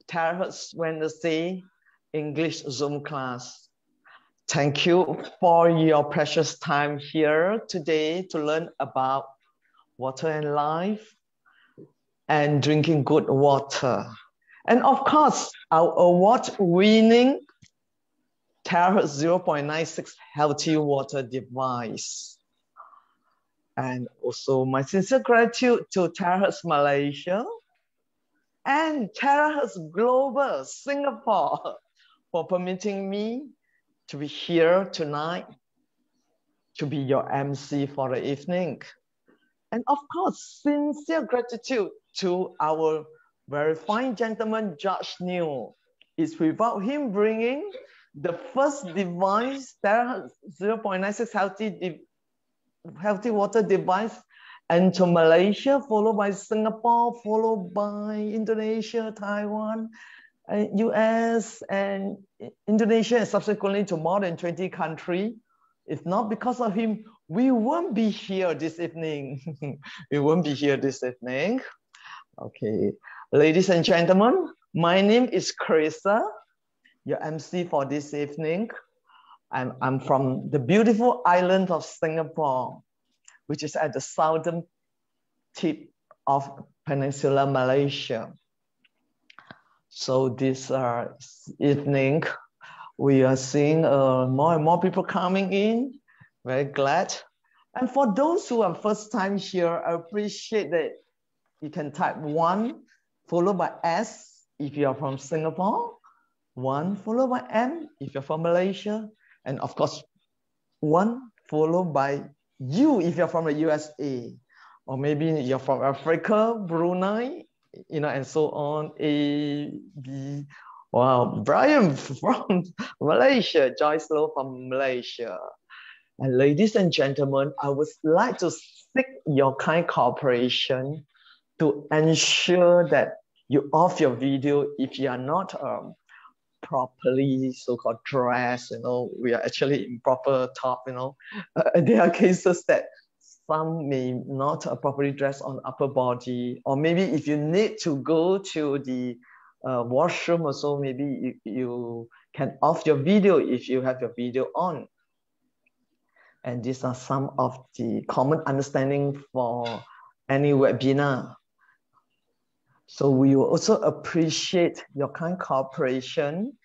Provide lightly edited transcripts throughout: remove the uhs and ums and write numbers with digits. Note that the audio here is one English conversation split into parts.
Terahertz Wednesday English Zoom class. Thank you for your precious time here today to learn about water and life and drinking good water. And of course, our award-winning Terahertz 0.96 healthy water device. And also my sincere gratitude to Terahertz Malaysia and Terahertz Global Singapore for permitting me to be here tonight to be your MC for the evening. And of course, sincere gratitude to our very fine gentleman, Judge Neil. It's without him bringing the first device, Terahertz 0.96 healthy water device, and to Malaysia, followed by Singapore, followed by Indonesia, Taiwan, US, and Indonesia, and subsequently to more than 20 countries. If not because of him, we won't be here this evening. We won't be here this evening. Okay, ladies and gentlemen, my name is Chrissa, your MC for this evening. I'm from the beautiful island of Singapore, which is at the southern tip of Peninsular Malaysia. So this evening, we are seeing more and more people coming in. Very glad. And for those who are first time here, I appreciate that you can type 1 followed by S if you are from Singapore, 1 followed by M if you're from Malaysia, and of course, 1 followed by U if you're from the USA, or maybe you're from Africa, Brunei, and so on, A, B. Wow, Brian from Malaysia, Joyce Low from Malaysia. And ladies and gentlemen, I would like to seek your kind cooperation to ensure that you off your video if you are not properly so-called dressed, we are actually in proper top, there are cases that some may not properly dress on upper body, or maybe if you need to go to the washroom or so, maybe you can off your video if you have your video on. And these are some of the common understanding for any webinar. So we will also appreciate your kind cooperation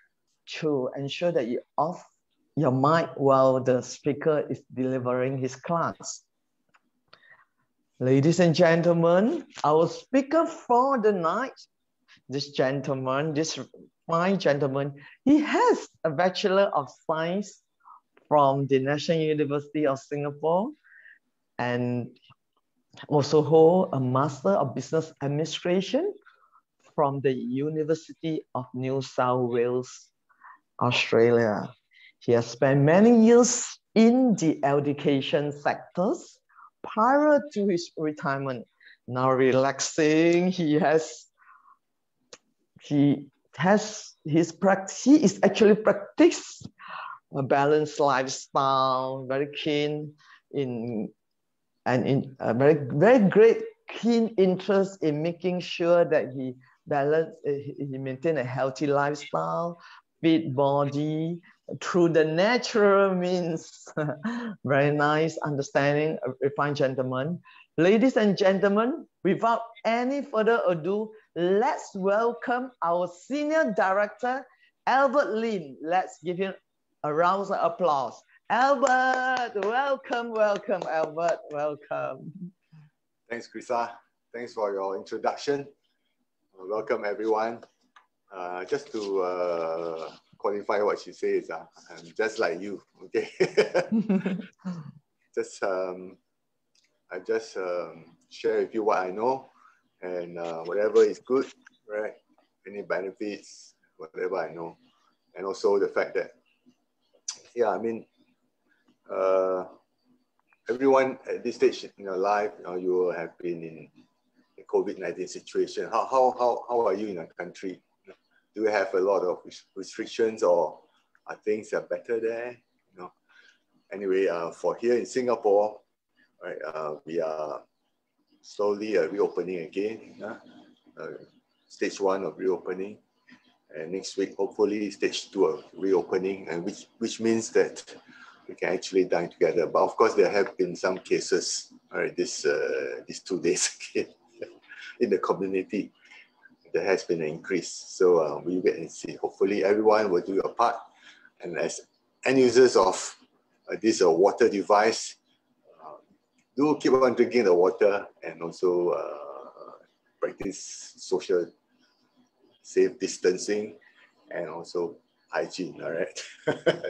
to ensure that you off your mic while the speaker is delivering his class. Ladies and gentlemen, our speaker for the night, this fine gentleman, he has a Bachelor of Science from the National University of Singapore and also hold a Master of Business Administration from the University of New South Wales, Australia. He has spent many years in the education sectors prior to his retirement. Now relaxing, he is actually practiced a balanced lifestyle, very keen in very great keen interest in making sure that he maintain a healthy lifestyle, fit body through the natural means. Very nice understanding, a fine gentleman. Ladies and gentlemen, without any further ado, let's welcome our Senior Director, Albert Limm. Let's give him a round of applause. Albert, welcome, Albert, welcome. Thanks, Chrissa. Thanks for your introduction. Welcome, everyone. Just to qualify what she says, I'm just like you, okay? I just share with you what I know, and whatever is good, right? Any benefits, whatever I know, and also the fact that, yeah, I mean, everyone at this stage in your life, you have been in the COVID-19 situation. How are you in your country? Do you have a lot of restrictions, or are things better there? Anyway, for here in Singapore, right, we are slowly reopening again. Stage 1 of reopening. And next week, hopefully, stage 2 of reopening, and which means that we can actually dine together. But of course, there have been some cases, right, these 2 days in the community. There has been an increase. So we wait and see. Hopefully, everyone will do your part. And as end users of this water device, do keep on drinking the water, and also practice social safe distancing and also hygiene. All right.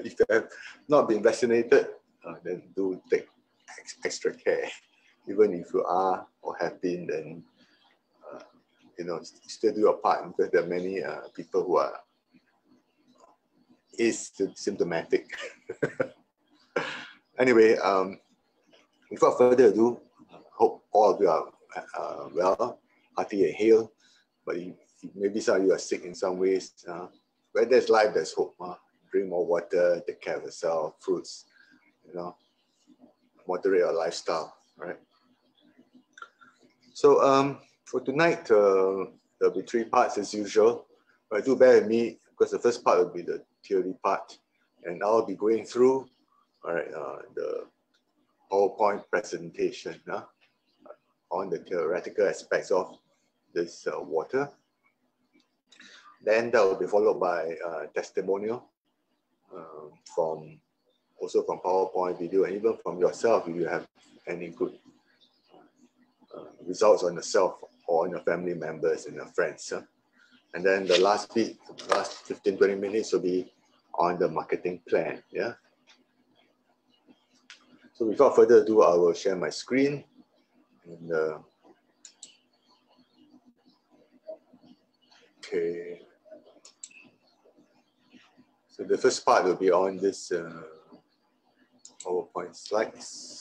If you have not been vaccinated, then do take extra care. Even if you are or have been, then still do your part, because there are many people who are symptomatic. Anyway, without further ado, hope all of you are well, healthy and healed. But maybe some of you are sick in some ways. Where there's life, there's hope. Drink more water, take care of yourself, fruits, moderate your lifestyle, right? So for tonight, there'll be 3 parts as usual. But do bear with me, because the first part will be the theory part, and I'll be going through, the PowerPoint presentation on the theoretical aspects of this water. Then that will be followed by testimonial from PowerPoint video, and even from yourself if you have any good results on yourself or on your family members and your friends. And then the last bit, the last 15-20 minutes will be on the marketing plan. Yeah. So without further ado, I will share my screen. And, okay. So the first part will be on this PowerPoint slides.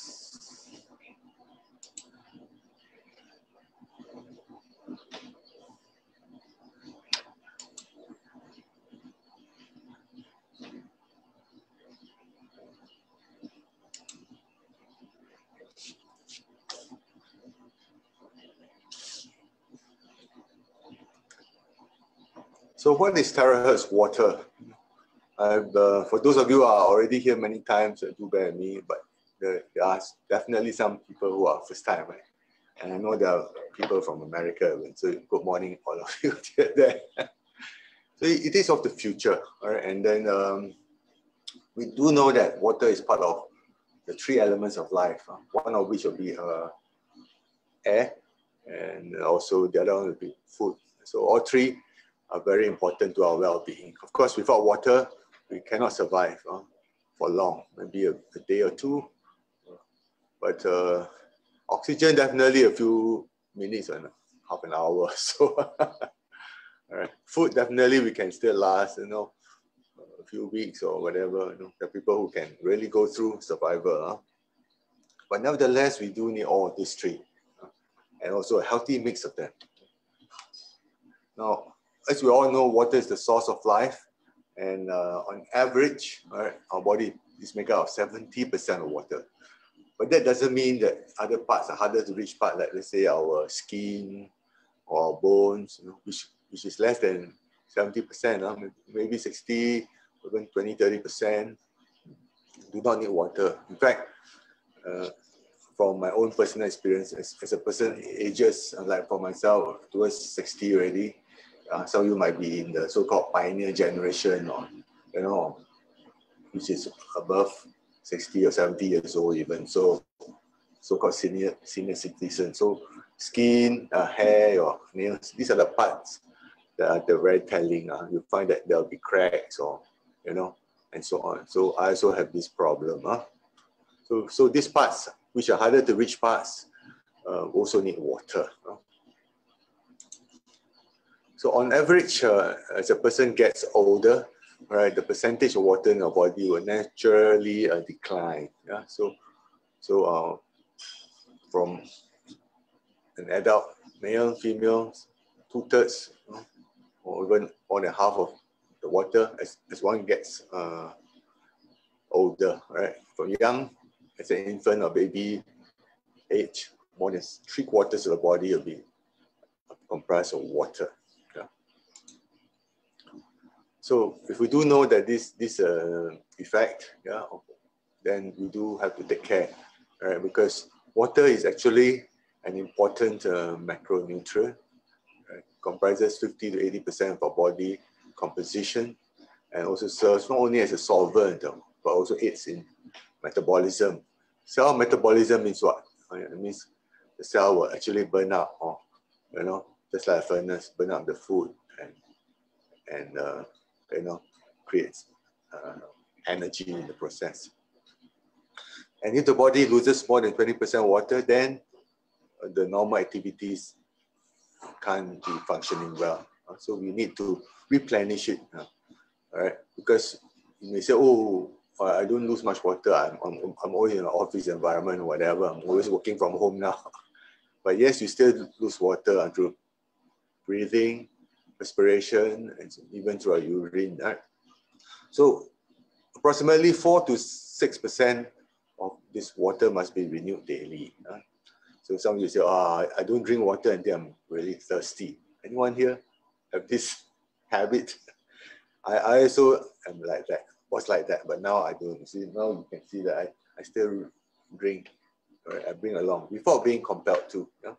So what is Terahertz Water? For those of you who are already here many times, do bear with me, but there are definitely some people who are first time, right? And I know there are people from America, so good morning all of you there. So it is of the future, all right? And then we do know that water is part of the 3 elements of life, one of which will be air, and also the other one will be food. So all 3 are very important to our well-being. Of course, without water, we cannot survive for long, maybe a day or 2. But oxygen, definitely a few minutes and half an hour. So, all right. Food, definitely we can still last, a few weeks or whatever. There are people who can really go through survival. But nevertheless, we do need all of these 3, and also a healthy mix of them. Now, as we all know, water is the source of life, and on average, right, our body is made up of 70% of water. But that doesn't mean that other parts are harder to reach part, like let's say our skin or our bones, which is less than 70%, maybe 60, even 20-30% do not need water. In fact, from my own personal experience, as a person ages, like for myself, towards 60 already, some of you might be in the so-called pioneer generation, or which is above 60 or 70 years old even, so-called senior citizen. So skin, hair, or nails, these are the parts that are very telling. You find that there'll be cracks, or and so on. So I also have this problem. So these parts, which are harder to reach parts, also need water. So on average, as a person gets older, right, the percentage of water in your body will naturally decline. Yeah. So from an adult, male, female, 2/3, or even more than half of the water as one gets older, right? From young, as an infant or baby age, more than 3/4 of the body will be comprised of water. Yeah. So if we do know that this effect, yeah, then we do have to take care, right? Because water is actually an important macronutrient, right? Comprises 50 to 80% of our body composition, and also serves not only as a solvent, but also aids in metabolism. Cell metabolism means what? It means the cell will actually burn up, or just like a furnace, burn up the food and creates energy in the process. And if the body loses more than 20% water, then the normal activities can't be functioning well. So we need to replenish it, right? Because you may say, oh, I don't lose much water. I'm always in an office environment or whatever. I'm always working from home now. But yes, you still lose water through breathing, respiration, and even through our urine. Right? So approximately 4 to 6% of this water must be renewed daily. So some of you say, oh, I don't drink water until I'm really thirsty. Anyone here have this habit? I also am like that, was like that, but now I don't. See, now you can see that I still drink, right? I bring along without being compelled to. Yeah?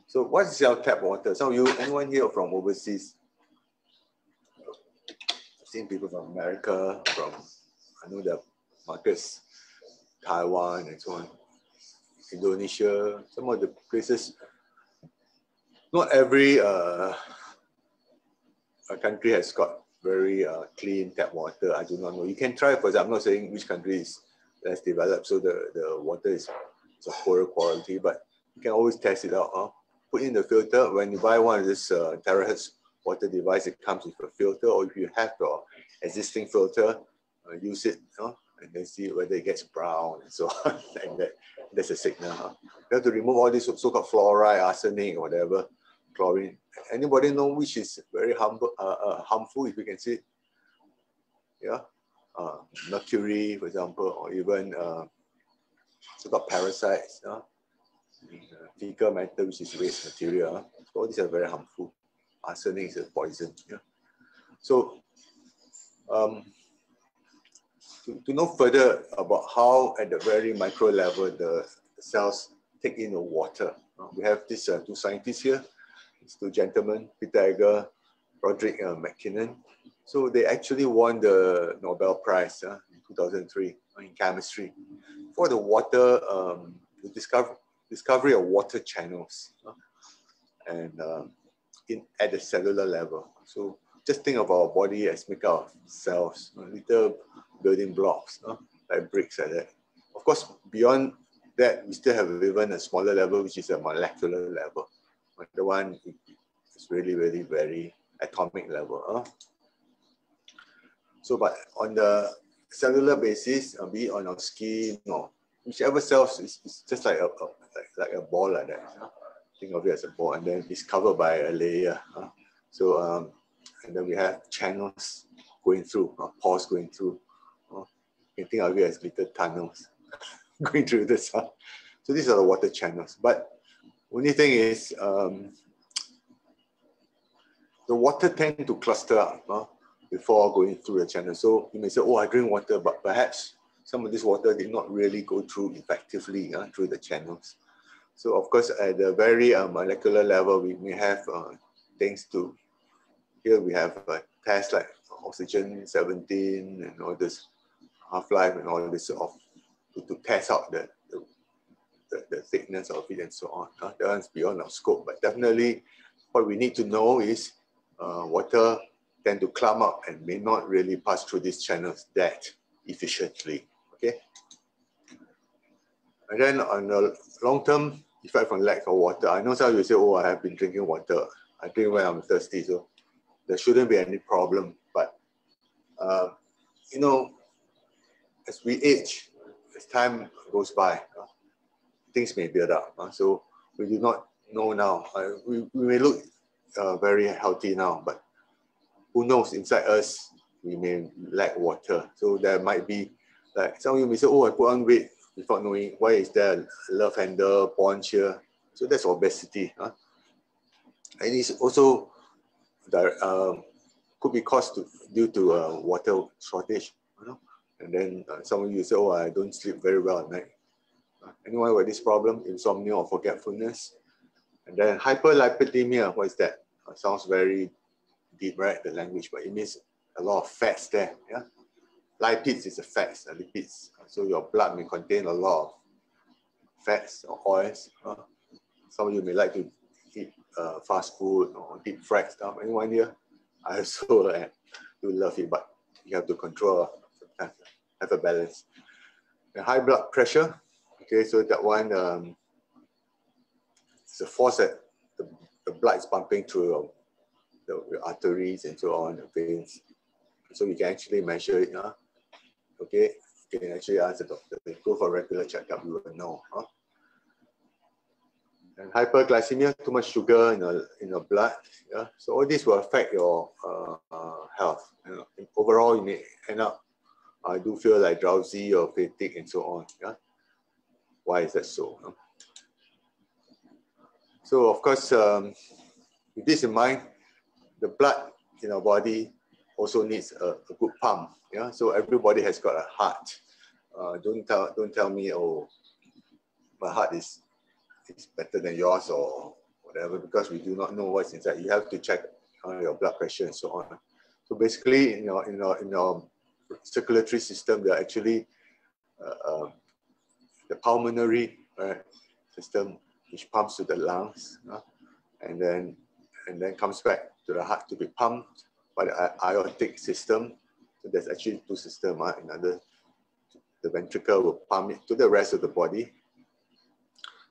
So what is our tap water? Some of you, anyone here from overseas? I've seen people from America, I know the markets, Taiwan and so on, Indonesia, some of the places. Not every country has got very clean tap water. I do not know. You can try, for example, I'm not saying which country is less developed, so the water is of poorer quality, but you can always test it out. Put in the filter. When you buy one of this Terahertz water device, it comes with a filter, or if you have your existing filter, use it, and then see whether it gets brown and so on. And that's a signal. You have to remove all this so-called fluoride, arsenic, or whatever, chlorine. Anybody know which is very harmful, if you can see it? Yeah, mercury, for example, or even so-called parasites. Fecal matter, which is waste material. So all these are very harmful. Arsenic is a poison. Yeah. So to know further about how at the very micro level the cells take in the water, we have these two scientists here, these two gentlemen, Peter Egger, Roderick McKinnon. So they actually won the Nobel Prize in 2003 in chemistry for the water, the discovery of water channels and at the cellular level. So just think of our body as made up of cells, little building blocks, like bricks like that. Of course, beyond that, we still have even a smaller level, which is a molecular level. The one is really, really very atomic level. So, but on the cellular basis, be it on our skin or whichever cells is just like a ball like that. Think of it as a ball, and then it's covered by a layer. So, and then we have channels going through, pores going through. You can think of it as little tunnels going through the cell. So these are the water channels. But only thing is, the water tend to cluster up before going through the channel. So you may say, oh, I drink water, but perhaps some of this water did not really go through effectively through the channels. So of course, at the very molecular level, we may have things to, here we have tests like oxygen 17 and all this, half-life and all this to test out the thickness of it and so on. That one's beyond our scope, but definitely what we need to know is water tend to clump up and may not really pass through these channels that efficiently, okay? And then on the long-term effect from lack of water, I know some of you say, oh, I have been drinking water. I drink when I'm thirsty, so there shouldn't be any problem. But, you know, as we age, as time goes by, things may build up. So we do not know now. We may look very healthy now, but who knows, inside us, we may lack water. So there might be, like some of you may say, oh, I put on weight without knowing why is there a love handle, paunch here. So that's obesity. And it's also could be caused due to water shortage, you know. And then some of you say, oh, I don't sleep very well at night. Anyone with this problem, insomnia or forgetfulness? And then hyperlipidemia, what is that? Sounds very deep, right, the language, but it means a lot of fats there, yeah? Lipids is a fats, lipids. So your blood may contain a lot of fats or oils. Some of you may like to eat fast food or deep fried stuff. Anyone here? I also do love it, but you have to control, sometimes have a balance. And high blood pressure, okay, so that one, it's a force that the blood is pumping through the arteries and so on, the veins. So you can actually measure it, okay? You can actually ask the doctor, go for a regular checkup, you will know. And hyperglycemia, too much sugar in your blood. Yeah? So all this will affect your health. You know? And overall, you may end up, I do feel like drowsy or fatigue and so on. Yeah? Why is that so? So of course, with this in mind, the blood in our body also needs a good pump. Yeah, so everybody has got a heart. Don't tell me, oh, my heart is better than yours or whatever, because we do not know what's inside. You have to check your blood pressure and so on. So basically, in your circulatory system, there are actually the pulmonary system, which pumps to the lungs, and then comes back to the heart to be pumped by the aortic system. So there's actually two systems. Another, the ventricle will pump it to the rest of the body,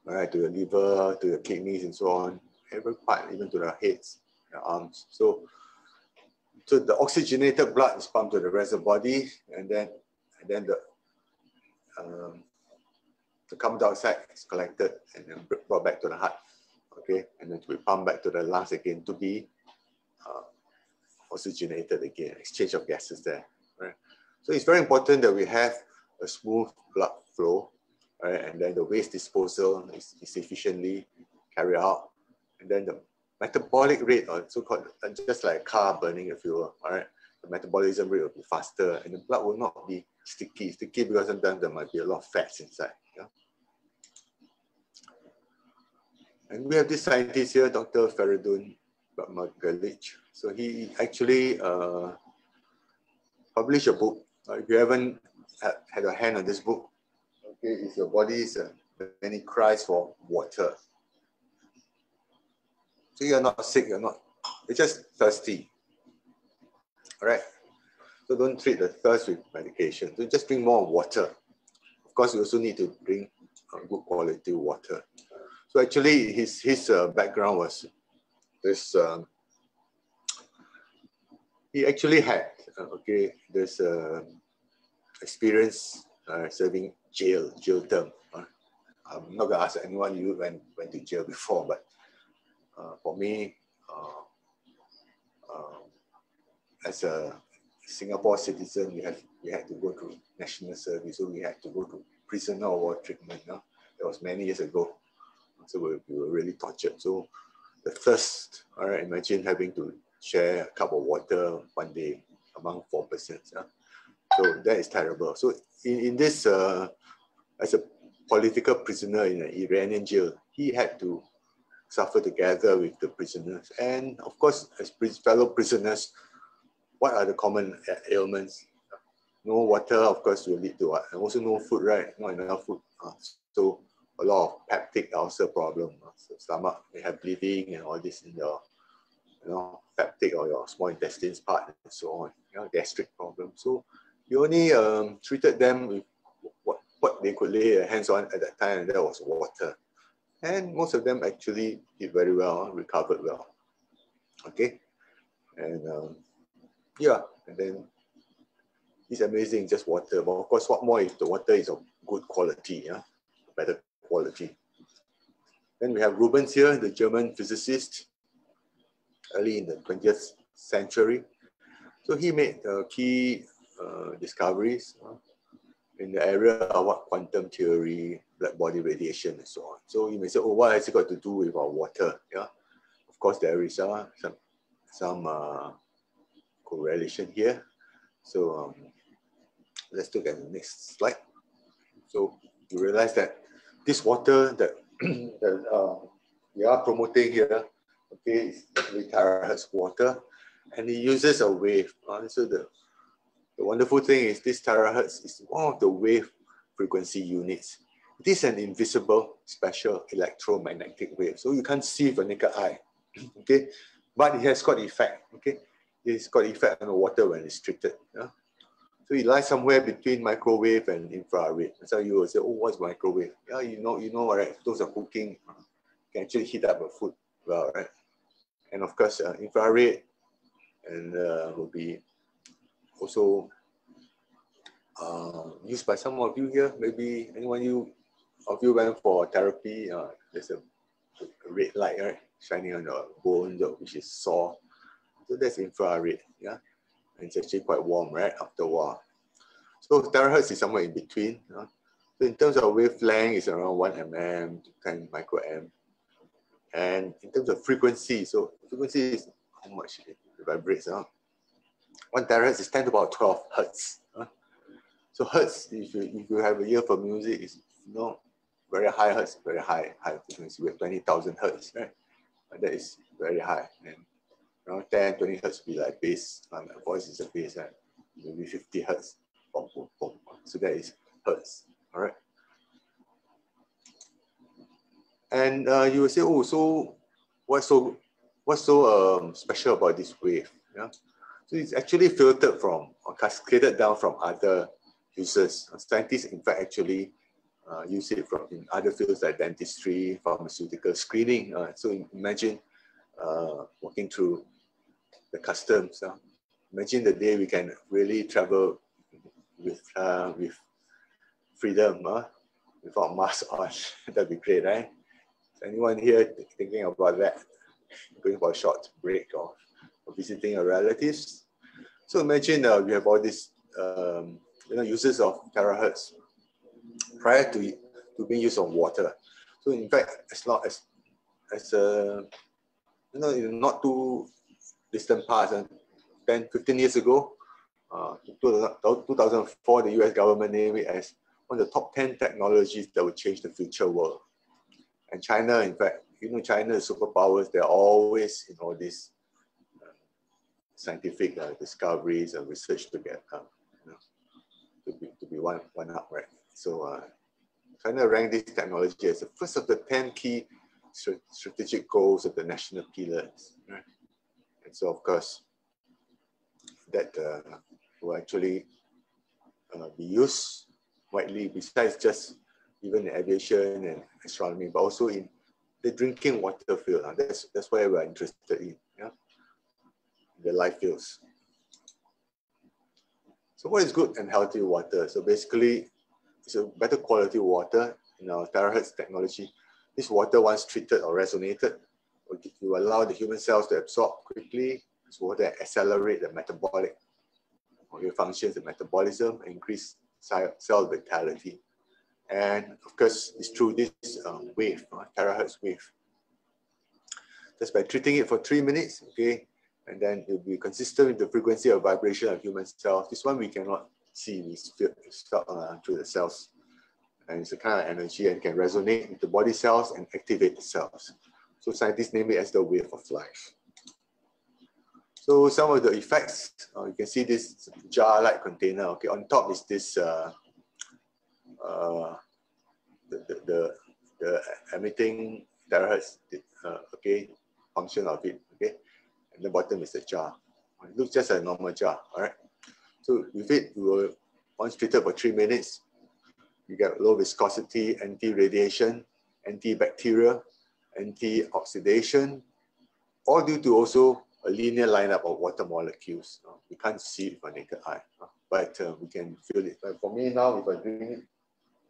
right, to the liver, to the kidneys, and so on. Every part, even to the heads, the arms. So the oxygenated blood is pumped to the rest of the body, and then the carbon dioxide is collected and then brought back to the heart, okay, and then to be pumped back to the lungs again to be oxygenated again, exchange of gases there, right? So it's very important that we have a smooth blood flow, right? And then the waste disposal is efficiently carried out, and then the metabolic rate, or so-called, just like a car burning a fuel, all right? The metabolism rate will be faster, and the blood will not be sticky because sometimes there might be a lot of fats inside. Yeah? And we have this scientist here, Dr. Feridun Bagmagalich. So he actually published a book. If you haven't had a hand on this book, okay, it's your body's many cries for water. So you're not sick, you're just thirsty. All right. So don't treat the thirst with medication. So just drink more water. Of course, you also need to drink good quality water. So actually, his background was this. He actually had this experience serving jail term. I'm not gonna ask anyone you went to jail before, but for me, as a Singapore citizen, we had to go to national service, so we had to go to prisoner of war treatment. That was many years ago. So we were really tortured. So the thirst, all right, imagine having to share a cup of water one day among 4 persons. So that is terrible. So in this, as a political prisoner in an Iranian jail, he had to suffer together with the prisoners. And of course, as fellow prisoners, what are the common ailments? No water, of course, will lead to what? And also no food, right? Not enough food. So a lot of peptic ulcer problem. So stomach may have bleeding and all this in your, peptic or your small intestines part and so on. Gastric problem. So you only treated them with what they could lay their hands on at that time, and that was water. And most of them actually did very well, recovered well. Okay, and and then it's amazing, just water. But of course, what more if the water is of good quality, better quality. Then we have Rubens here, the German physicist, early in the 20th century. So he made key discoveries in the area of quantum theory, black body radiation, and so on. So you may say, oh, what has it got to do with our water? Yeah, of course there is some correlation here. So let's look at the next slide. So you realize that this water that, we are promoting here, okay, is the Terahertz Water, and it uses a wave. So the wonderful thing is this terahertz is one of the wave frequency units. It is an invisible special electromagnetic wave, so you can't see with a naked eye, okay? But it has got effect, okay? It's got effect on the water when it's treated. Yeah? So it lies somewhere between microwave and infrared. So you will say, oh, what's microwave? Yeah, you know, right? Those are cooking, can actually heat up a food well, right? And of course, infrared and will be also used by some of you here. Maybe anyone of you went for therapy. There's a red light, right, shining on the bone, which is sore. So that's infrared, yeah. And it's actually quite warm, right, after a while. So terahertz is somewhere in between. So in terms of wavelength, it's around 1 mm to 10 microamp. And in terms of frequency, so frequency is how much it vibrates. 1 terahertz is 10 to about 12 hertz. So hertz, if you have a ear for music, is very high hertz, very high frequency. We have 20,000 hertz, right? And that is very high. And around 10, 20 hertz will be like bass. My voice is a bass, right? Maybe 50 hertz. Boom, boom, boom. So that is hertz. All right. And you will say, oh, so what's so special about this wave? Yeah. So it's actually filtered from or cascaded down from other users. Scientists, in fact, actually use it in other fields like dentistry, pharmaceutical screening. So imagine walking through the customs. Imagine the day we can really travel with freedom, without mask on. That'd be great, right? Is anyone here thinking about that? Going for a short break or visiting your relatives? So imagine we have all these uses of terahertz prior to being used on water. So in fact, as long as in not too distant past, 10, 15 years ago, 2004, the US government named it as one of the top 10 technologies that will change the future world. And China, in fact, China is superpowers. They're always in all these scientific discoveries and research to get to be one up, right? So China ranked this technology as the first of the 10 key strategic goals of the national pillars, right? And so, of course, that will actually be used widely, besides just even in aviation and astronomy, but also in the drinking water field. That's why we're interested in, yeah? The life fields. So what is good and healthy water? So basically, it's a better quality water in our terahertz technology. This water, once treated or resonated, will allow the human cells to absorb quickly. This water accelerate the metabolic functions, the metabolism, increase cell vitality. And of course, it's through this wave, terahertz wave. Just by treating it for 3 minutes, okay, and then it will be consistent with the frequency of vibration of human cells. This one we cannot see, it's felt through the cells. And it's a kind of energy and can resonate with the body cells and activate the cells. So scientists name it as the wave of life. So some of the effects, you can see this jar-like container. Okay, on top is this the emitting terahertz okay, function of it. Okay, and the bottom is the jar. It looks just like a normal jar. All right. So with it, you will, once treated for 3 minutes, you get low viscosity, anti-radiation, antibacterial, anti-oxidation, all due to also a linear lineup of water molecules. We can't see it with a naked eye, but we can feel it. But for me now, if I drink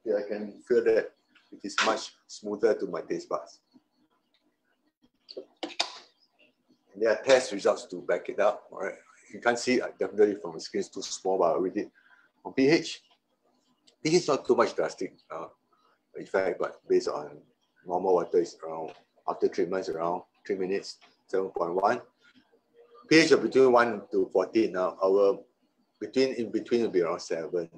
it, I can feel that it is much smoother to my taste buds. And there are test results to back it up. All right, you can't see it definitely from the screen; it's too small. But I read it on pH. pH is not too much drastic effect, but based on normal water is around, after treatment is around 3 minutes, 7.1. pH of between 1 to 14 now, our in between will be around 7,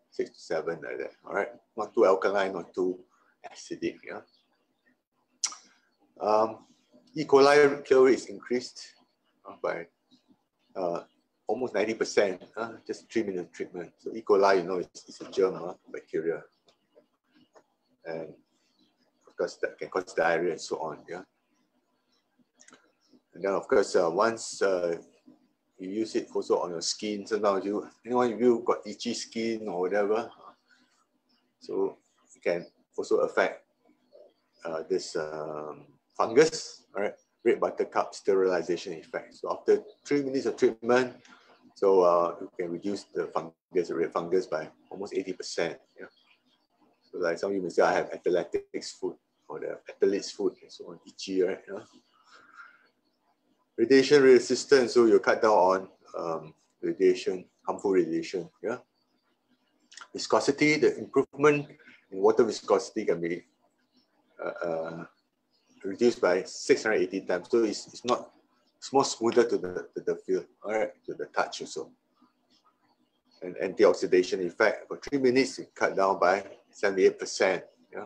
6 to 7 like that. All right, not too alkaline, not too acidic. Yeah. E. coli kill rate is increased by almost 90%, just 3 minute treatment. So E. coli, you know, it's a germ, bacteria, and of course that can cause diarrhea and so on. Yeah. And then of course once you use it also on your skin. So now anyone of you got itchy skin or whatever, so it can also affect this fungus, all right? Red buttercup sterilization effect. So after 3 minutes of treatment, so you can reduce the fungus, the red fungus, by almost 80%. Yeah. So like some of you may say, I have athletics foot or the athlete's foot and so on, itchy, right? Yeah. Radiation resistance, so you cut down on radiation, harmful radiation. Yeah. Viscosity, the improvement in water viscosity can be reduced by 680 times. So it's more smoother to the feel, all right, to the touch also. And antioxidation effect for 3 minutes, it cut down by 78%. Yeah.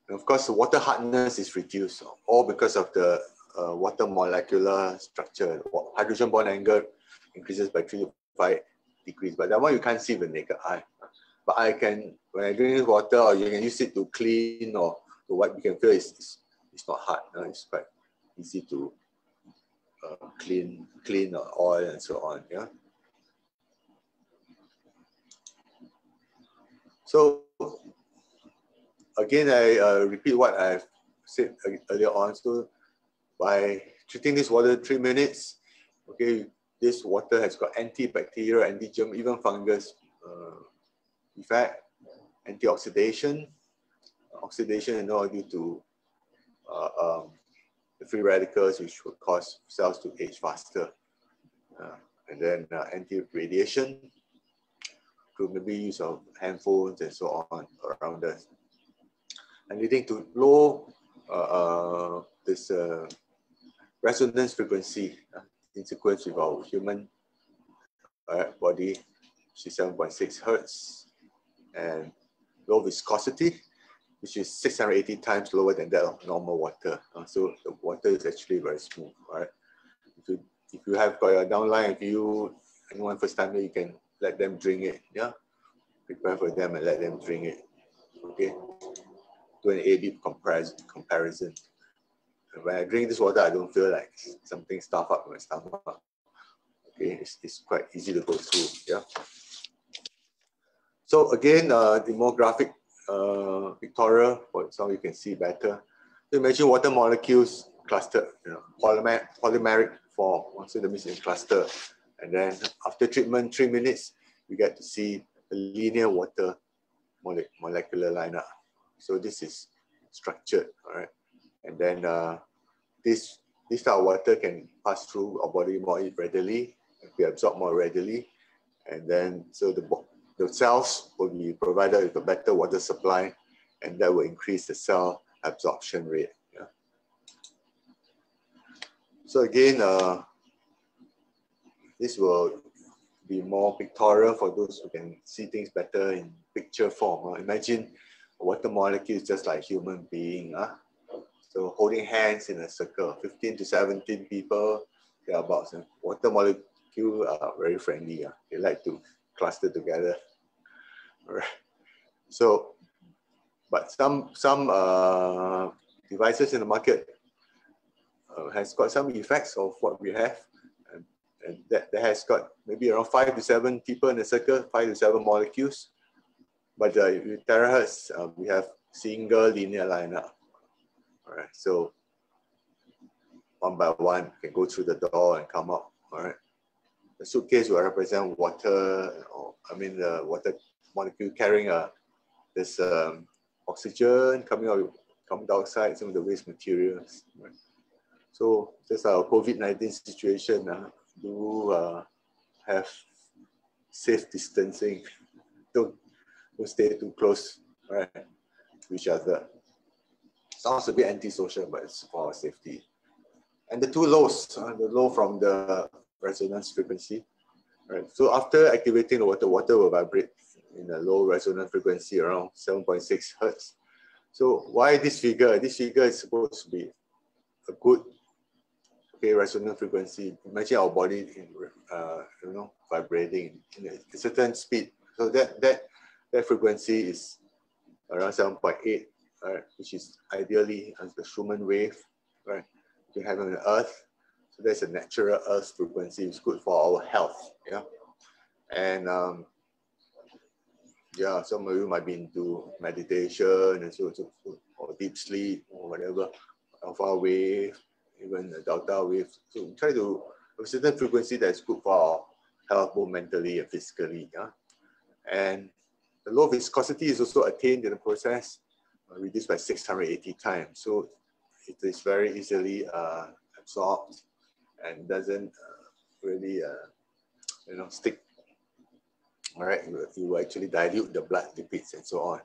And of course, the water hardness is reduced, all because of the water molecular structure. Hydrogen bond angle increases by 3 to 5 degrees, but that one you can't see with the naked eye. But when I drink water, or you can use it to clean or to wipe, you can feel it's not hard. It's quite easy to clean oil and so on. Yeah. So again, I repeat what I've said earlier on. So by treating this water 3 minutes, okay, this water has got antibacterial, anti-germ, even fungus effect, antioxidation, oxidation, you know, due to the free radicals, which will cause cells to age faster, and then anti-radiation through maybe use of handphones and so on around us, and leading to low this resonance frequency in sequence with our human body, which is 7.6 Hertz, and low viscosity, which is 680 times lower than that of normal water. So the water is actually very smooth. Right? If you have got a downline, if anyone first time, you can let them drink it. Yeah, prepare for them and let them drink it. Okay, do an A/B comparison. And when I drink this water, I don't feel like something stuffed up in my stomach. Okay, it's quite easy to go through. Yeah. So again, demographic pictorial, for some you can see better. So imagine water molecules clustered, polymeric form. So that means in cluster. And then after treatment, 3 minutes, you get to see a linear water molecular lineup. So this is structured, all right. And then this type of water can pass through our body more readily, be absorbed more readily, and then so the cells will be provided with a better water supply, and that will increase the cell absorption rate. Yeah. So again, this will be more pictorial for those who can see things better in picture form. Imagine a water molecule is just like human being. So holding hands in a circle, 15 to 17 people, thereabouts. Water molecules are very friendly. They like to cluster together. Right. So, but some devices in the market has got some effects of what we have, and that has got maybe around 5 to 7 people in a circle, 5 to 7 molecules. But with terahertz, we have single linear lineup. All right, so one by one can go through the door and come out. All right, the suitcase will represent water, the water molecule carrying this oxygen coming out with carbon dioxide, some of the waste materials. Right? So just our COVID-19 situation, do have safe distancing. Don't stay too close, right, to each other. Sounds a bit antisocial, but it's for our safety. And the two lows, the low from the resonance frequency. Right. So after activating the water, water will vibrate in a low resonance frequency around 7.6 Hertz. So why this figure? This figure is supposed to be a good resonance frequency. Imagine our body vibrating in a certain speed. So that frequency is around 7.8, right, which is ideally as the Schumann wave, right? You have on the Earth. So that's a natural Earth frequency. It's good for our health. Yeah. And yeah, some of you might be into meditation and so or deep sleep or whatever, alpha wave, even a delta wave. So we try to have a certain frequency that's good for our health, both mentally and physically. Yeah? And the low viscosity is also attained in the process, reduced by 680 times. So it is very easily absorbed and doesn't really stick. All right, you actually dilute the blood lipids and so on.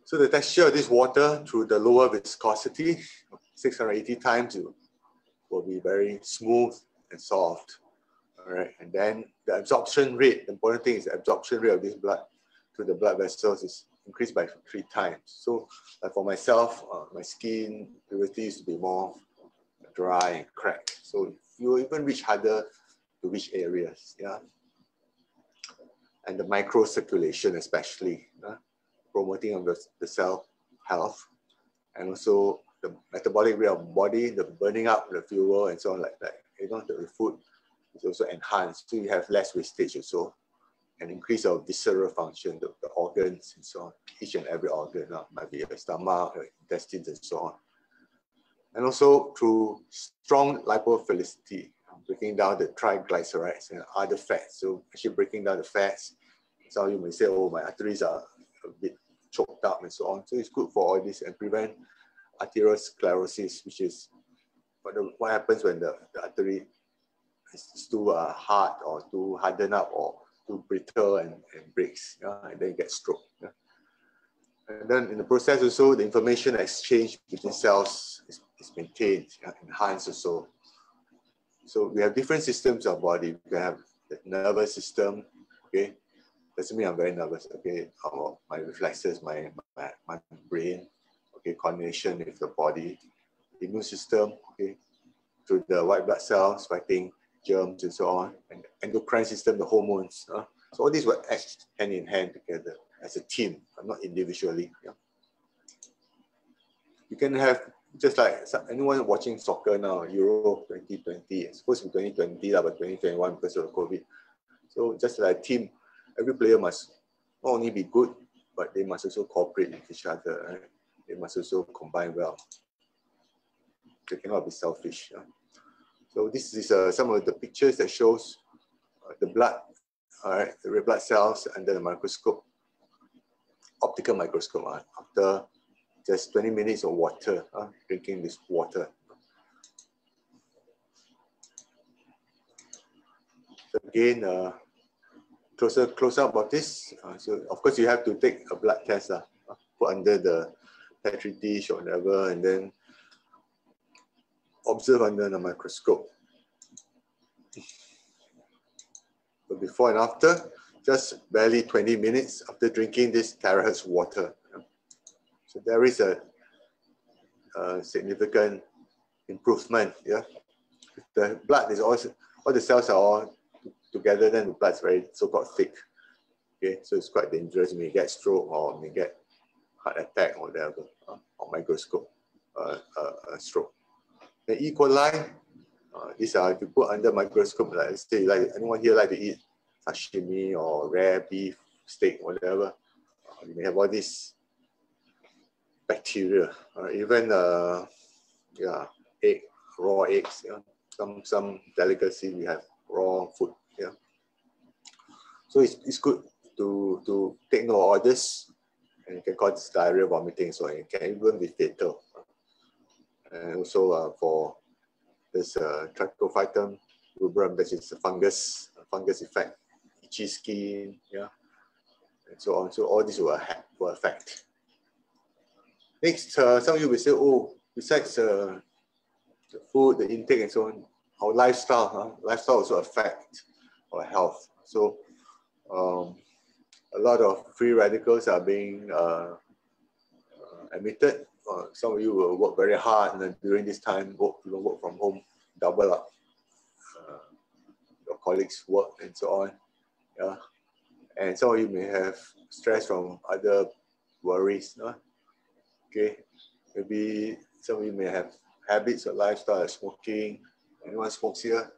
So the texture of this water through the lower viscosity, 680 times, it will be very smooth and soft. All right, and then the absorption rate, the important thing is the absorption rate of this blood through the blood vessels is increased by 3 times. So like for myself, my skin previously used to be more dry and cracked. So you will even reach harder to reach areas, yeah. And the microcirculation especially, promoting of the cell health, and also the metabolic rate of body, the burning up the fuel and so on like that. The food is also enhanced, so you have less wastage also, and increase of visceral function, the organs and so on, each and every organ, might be your stomach, your intestines and so on. And also through strong lipophilicity, breaking down the triglycerides and other fats. So actually breaking down the fats. Some of you may say, oh, my arteries are a bit choked up and so on. So it's good for all this and prevent arteriosclerosis, which is what happens when the artery is too hard or too hardened up or too brittle and breaks, and then you get stroke. Yeah? And then in the process also, the information exchange between cells is maintained, enhanced also. So we have different systems of body. We can have the nervous system, okay? Doesn't mean I'm very nervous, okay? Or my reflexes, my brain, okay? Coordination with the body. The immune system, okay? Through the white blood cells fighting germs and so on. And the endocrine system, the hormones. So all these will act hand in hand together as a team, not individually. Yeah? You can have, just like anyone watching soccer now, Euro 2020, it's supposed to be 2020, but 2021 because of COVID. So just like a team, every player must not only be good, but they must also cooperate with each other. Right? They must also combine well. They cannot be selfish. Yeah? So this is some of the pictures that shows the blood, all right, the red blood cells under the microscope, optical microscope, after just 20 minutes of water, drinking this water. So again, closer about this. So of course you have to take a blood test, put under the petri dish or whatever, and then observe under the microscope. So before and after, just barely 20 minutes after drinking this Terahertz water. So there is a significant improvement. Yeah, if the blood is all the cells are all together, then the blood is very so-called thick. Okay, so it's quite dangerous. You may get stroke or you may get heart attack or whatever, or microscope stroke. The E. coli, these are, if you put under microscope, like let's say, like anyone here like to eat sashimi or rare beef, steak, whatever, you may have all these bacteria, even egg, raw eggs. Yeah, some delicacy we have raw food. Yeah, so it's good to take note of all this, and you can cause diarrhea, vomiting, so it can even be fatal. And also for this Trichophytum rubrum, that is a fungus effect, itchy skin, yeah, and so on. So all this will affect. Next, some of you will say, oh, besides the food, the intake and so on, our lifestyle also affect our health. So a lot of free radicals are being emitted. Some of you will work very hard, and then during this time, work from home, double up your colleagues' work and so on. Yeah, and some of you may have stress from other worries. No? Okay, maybe some of you may have habits or lifestyle like smoking. Anyone smokes here?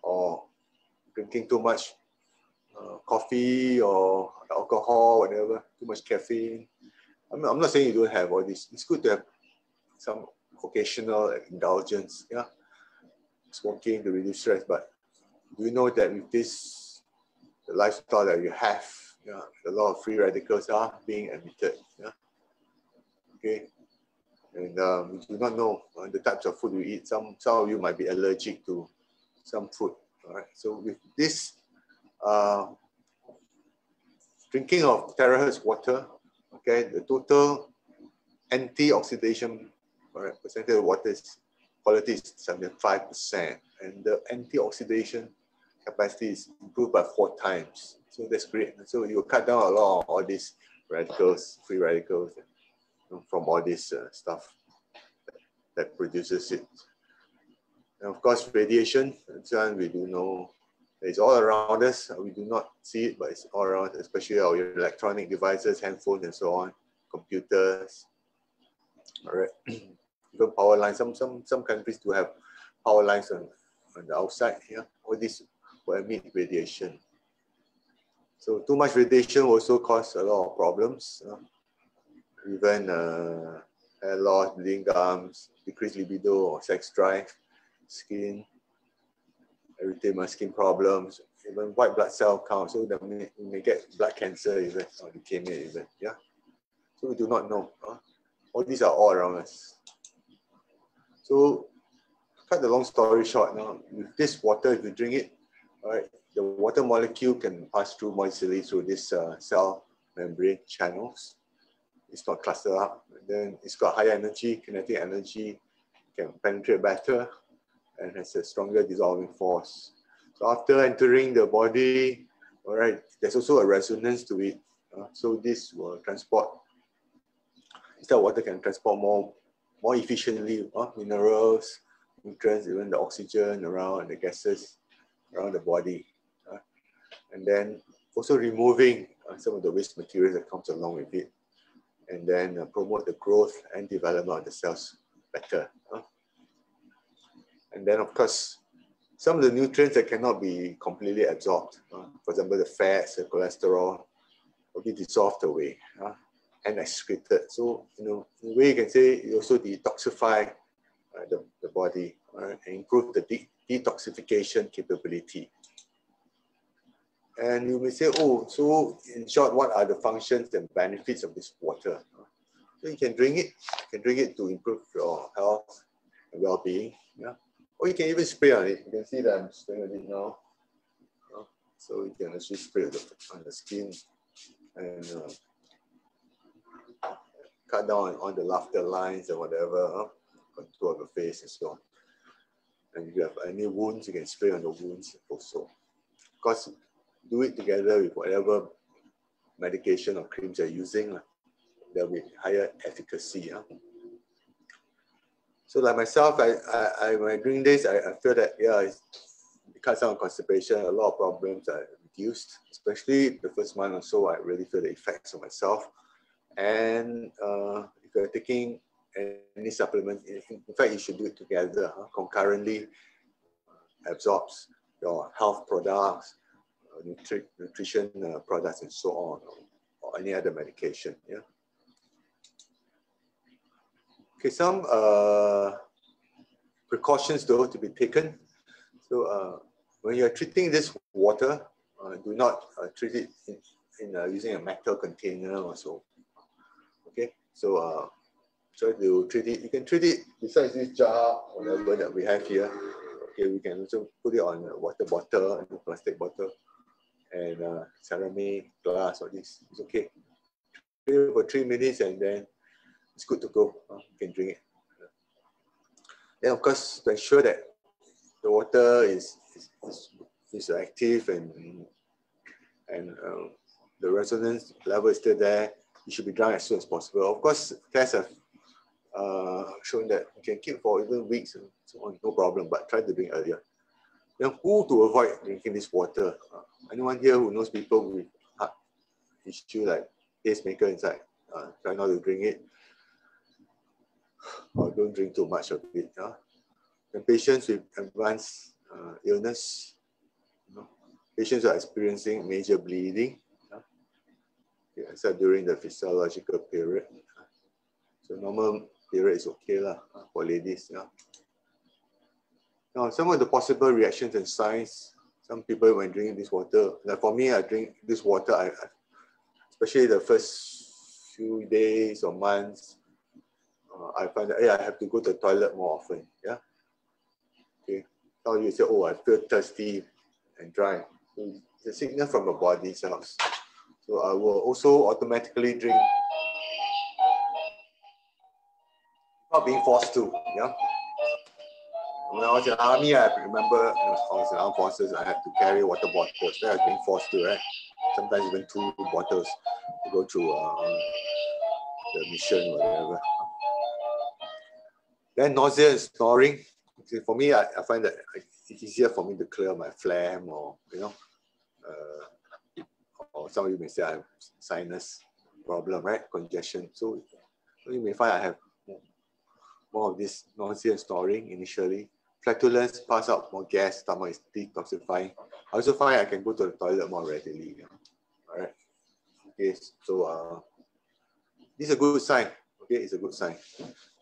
Or drinking too much coffee or alcohol, whatever, too much caffeine. I'm not saying you don't have all this. It's good to have some occasional indulgence, yeah, smoking to reduce stress. But do you know that with this, the lifestyle that you have, yeah, a lot of free radicals are being emitted, yeah. Okay, and we do not know the types of food we eat. Some of you might be allergic to some food. All right. So with this, drinking of Terahertz water, okay, the total antioxidation percentage of water's quality is 75%, and the antioxidation capacity is improved by 4 times. So that's great. So you cut down a lot of all these radicals, free radicals, from all this stuff that produces it. And of course, radiation, we do know it's all around us. We do not see it, but it's all around, especially our electronic devices, handphones, and so on, computers. All right, even power lines. Some countries do have power lines on the outside. Yeah, all this will emit radiation. So too much radiation also cause a lot of problems. Even hair loss, bleeding gums, decreased libido or sex drive, skin erythema, skin problems, even white blood cell count. So that we may get blood cancer even, or leukemia even. Yeah. So we do not know. All these are all around us. So cut the long story short now, with this water, if you drink it, all right, the water molecule can pass through more easily through this cell membrane channels. It's not clustered up. And then it's got higher energy, kinetic energy, can penetrate better, and has a stronger dissolving force. So after entering the body, all right, there's also a resonance to it. So this will transport, instead water can transport more efficiently minerals, nutrients, even the oxygen around and the gases around the body. And then also removing some of the waste materials that comes along with it. And then promote the growth and development of the cells better. And then, of course, some of the nutrients that cannot be completely absorbed, for example, the fats, the cholesterol, will be dissolved away and excreted. So, in a way, you can say you also detoxify the body and improve the detoxification capability. And you may say, oh, so in short, what are the functions and benefits of this water? So you can drink it to improve your health and well-being. Yeah. Or you can even spray on it. You can see that I'm spraying on it now. So you can actually spray on the skin and cut down on the laughter lines or whatever, contour of the face and so on. And if you have any wounds, you can spray on the wounds also. Of course, do it together with whatever medication or creams you're using. There will be higher efficacy. So like myself, when I drink this, I feel that, yeah, it cuts down on constipation. A lot of problems are reduced, especially the first month or so. I really feel the effects on myself. And if you're taking any supplements, in fact, you should do it together, concurrently. Absorbs your health products, nutrition products, and so on, or any other medication. Yeah. Okay, some precautions though to be taken. So when you're treating this water, do not treat it in using a metal container or so. Okay, so try to treat it. You can treat it besides this jar, whatever that we have here. Okay, we can also put it on a water bottle, a plastic bottle, and ceramic, glass, or this. It's okay. Treat it for 3 minutes and then it's good to go. You can drink it. Then of course, to ensure that the water is active and the resonance level is still there, it should be done as soon as possible. Of course, tests have shown that you can keep for even weeks and so on, no problem, but try to drink earlier. Then who to avoid drinking this water? Anyone here who knows people with heart issue like pacemaker inside, try not to drink it, or don't drink too much of it. And patients with advanced illness, patients who are experiencing major bleeding, except during the physiological period. So normal period is okay for ladies. Now, some of the possible reactions and signs, some people when drinking this water, like for me, I drink this water, especially the first few days or months, I find that I have to go to the toilet more often. Okay. Now you say, oh, I feel thirsty and dry. So it's a signal from the body cells. So I will also automatically drink without being forced to. When I was in the army, I remember I was in armed forces, I had to carry water bottles. So I was being forced to, right? Sometimes even 2 bottles to go through the mission or whatever. Then nausea and snoring. Okay, for me, I find that it's easier for me to clear my phlegm or, or some of you may say I have sinus problem, right? Congestion. So you may find I have more of this nausea and snoring initially. Flatulence, pass out more gas, stomach is detoxifying. I also find I can go to the toilet more readily. All right. Okay, so this is a good sign. Okay, it's a good sign.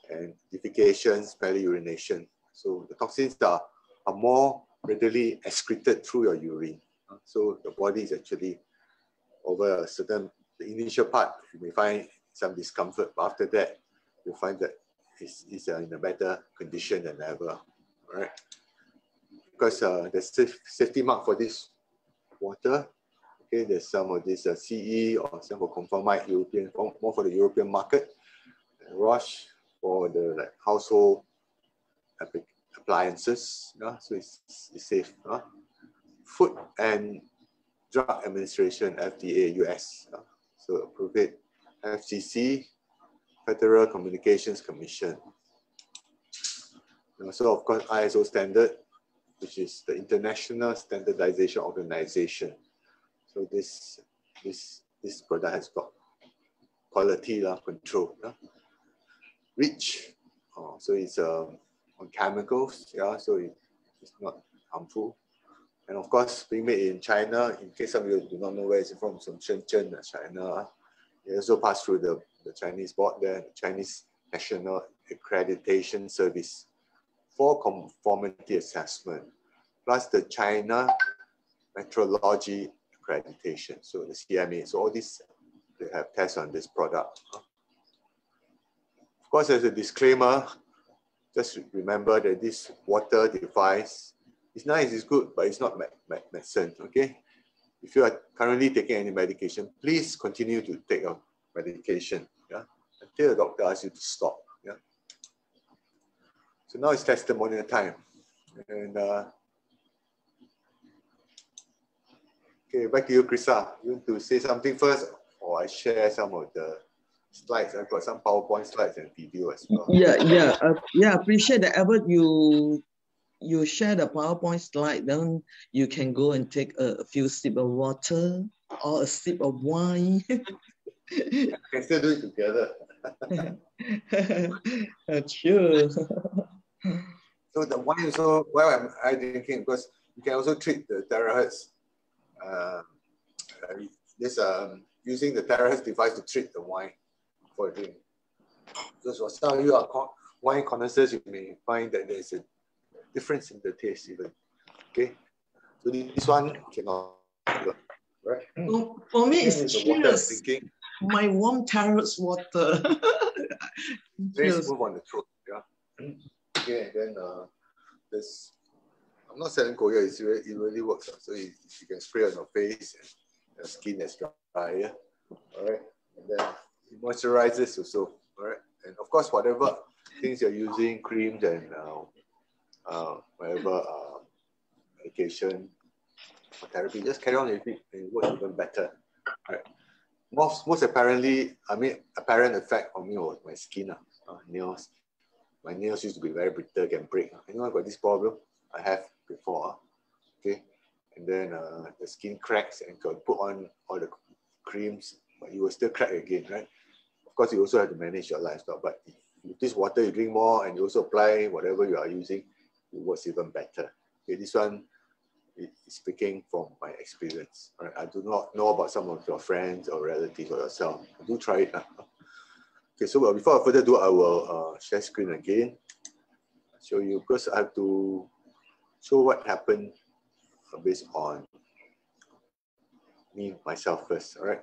And defecation, smelly urination. So the toxins are more readily excreted through your urine. So the body is actually over a certain, the initial part, you may find some discomfort, but after that, you'll find that it's in a better condition than ever. All right. Because there's safety mark for this water. Okay, there's some of this CE or some for conformite European, more for the European market. And Roche for the household appliances. So it's safe. Food and Drug Administration, FDA, US. So approve it. FCC, Federal Communications Commission. So of course ISO standard, which is the International Standardization Organization. So this product has got quality control. REACH, so it's on chemicals. So it's not harmful. And of course, being made in China, in case some of you do not know where it's from Shenzhen, China. It also passed through the Chinese board there, the Chinese National Accreditation Service for conformity assessment, plus the China Metrology Accreditation, so the CMA. So all these, they have tests on this product. Of course, as a disclaimer, just remember that this water device is nice, it's good, but it's not medicine, okay? If you are currently taking any medication, please continue to take your medication, until the doctor asks you to stop, So now it's testimonial time. And okay, back to you, Chrissa. You want to say something first, or I share some of the slides? I've got some PowerPoint slides and video as well. Yeah. Appreciate that, Albert. You share the PowerPoint slide, then you can go and take a few sips of water or a sip of wine. I can still do it together. Sure. So the wine also, why am I drinking? Because you can also treat the terahertz. Using the terahertz device to treat the wine for a drink. Because for some of you are wine connoisseurs, you may find that there is a difference in the taste even. Okay, so this one cannot. Right? For me, it's cheers. My warm Terahertz water. Very smooth on the throat. Okay, then this. I'm not selling Korea. It really works. So you can spray on your face and your skin is drier. All right, and then it moisturizes also. All right, and of course, whatever things you're using, creams and whatever medication or therapy, just carry on with it and it works even better. Right. Most apparently, apparent effect on me was my skin, nails. My nails used to be very brittle, can break. I got this problem. I have before. Okay, and then the skin cracks and got put on all the creams, but you will still crack again, right? Of course, you also have to manage your lifestyle. But with this water, you drink more and you also apply whatever you are using, it works even better. Okay, this one is speaking from my experience. Right? I do not know about some of your friends or relatives or yourself. Do try it. Okay, so before I further ado, I will share screen again. Show you, because I have to show what happened based on me, myself first, all right?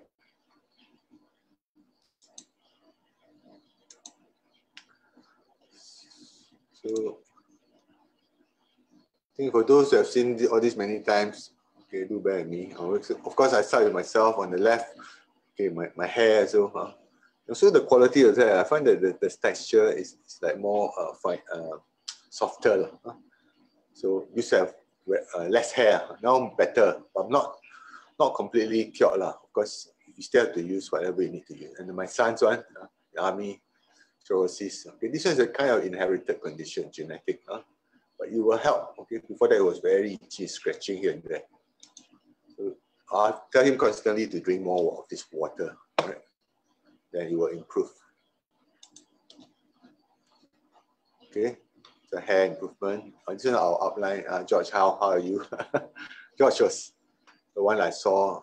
So, I think for those who have seen all this many times, okay, do bear with me. Of course, I start with myself on the left, okay, my hair, so also the quality of hair, I find that the texture is like more fine, softer. So used to have less hair, now better, but not completely cured. Of course, you still have to use whatever you need to use. And my son's one, army, cirrhosis. Okay, this one is a kind of inherited condition, genetic, but it will help. Okay, before that it was very itchy, scratching here and there. So I tell him constantly to drink more of this water, right? Then he will improve. Okay, so hair improvement. This is our outline. George, how are you? George was the one I saw